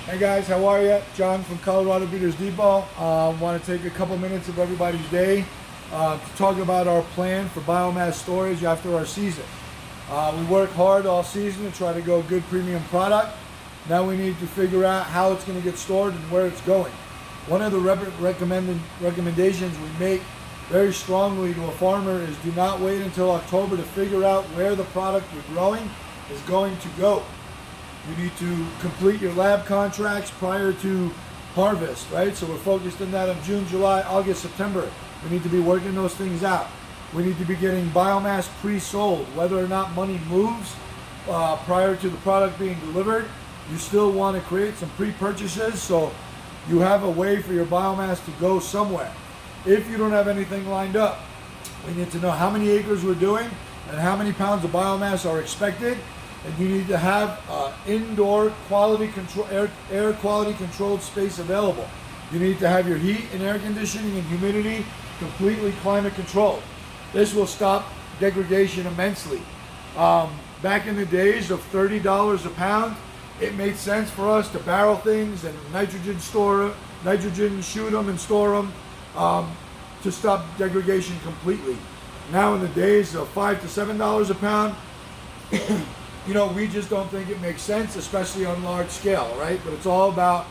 Hey guys, how are you? John from Colorado Breeders Depot. Want to take a couple minutes of everybody's day to talk about our plan for biomass storage after our season. We work hard all season to try to go good premium product. Now we need to figure out how it's going to get stored and where it's going. One of the recommendations we make very strongly to a farmer is do not wait until October to figure out where the product you're growing is going to go. You need to complete your lab contracts prior to harvest, right? So we're focused on that in June, July, August, September. We need to be working those things out. We need to be getting biomass pre-sold. Whether or not money moves prior to the product being delivered, you still want to create some pre-purchases so you have a way for your biomass to go somewhere. If you don't have anything lined up, we need to know how many acres we're doing and how many pounds of biomass are expected. And you need to have indoor quality control, air quality controlled space available. You need to have your heat and air conditioning and humidity completely climate controlled. This will stop degradation immensely. Back in the days of $30 a pound, it made sense for us to barrel things and nitrogen shoot them and store them to stop degradation completely. Now in the days of $5 to $7 a pound, we just don't think it makes sense, especially on large scale, right? But it's all about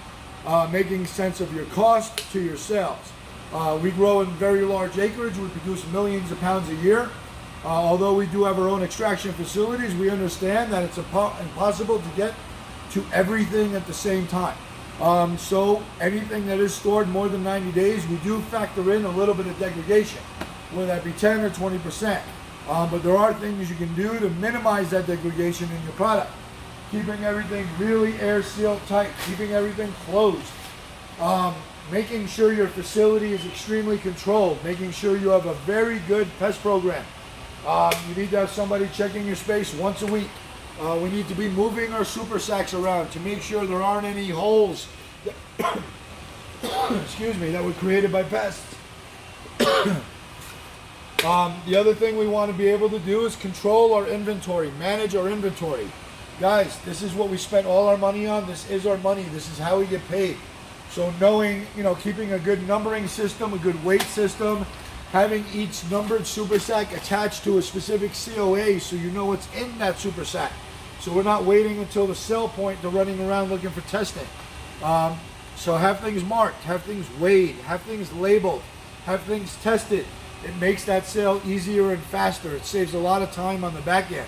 making sense of your cost to your sales. We grow in very large acreage. We produce millions of pounds a year. Although we do have our own extraction facilities, we understand that it's impossible to get to everything at the same time. So anything that is stored more than 90 days, we do factor in a little bit of degradation, whether that be 10 or 20%. But there are things you can do to minimize that degradation in your product. Keeping everything really air sealed tight, keeping everything closed. Making sure your facility is extremely controlled, making sure you have a very good pest program. You need to have somebody checking your space once a week. We need to be moving our super sacks around to make sure there aren't any holes that, excuse me, that were created by pests. The other thing we want to be able to do is control our inventory, manage our inventory. Guys, this is what we spent all our money on. This is our money. This is how we get paid. So knowing, keeping a good numbering system, a good weight system, having each numbered super sack attached to a specific COA so you know what's in that super sack. So we're not waiting until the sell point to running around looking for testing. So have things marked, have things weighed, have things labeled, have things tested. It makes that sale easier and faster. It saves a lot of time on the back end.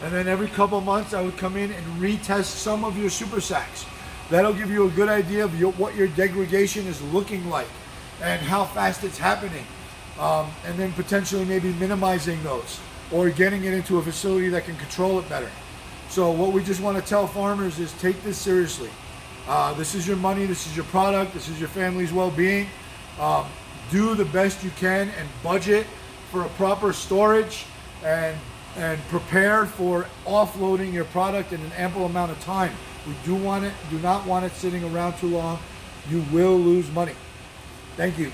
And then every couple months I would come in and retest some of your super sacks. That'll give you a good idea of what your degradation is looking like and how fast it's happening. And then potentially maybe minimizing those or getting it into a facility that can control it better. So what we just want to tell farmers is take this seriously. This is your money, this is your product, this is your family's well-being. Do the best you can and budget for a proper storage and prepare for offloading your product in an ample amount of time. We do not want it sitting around too long. You will lose money. Thank you.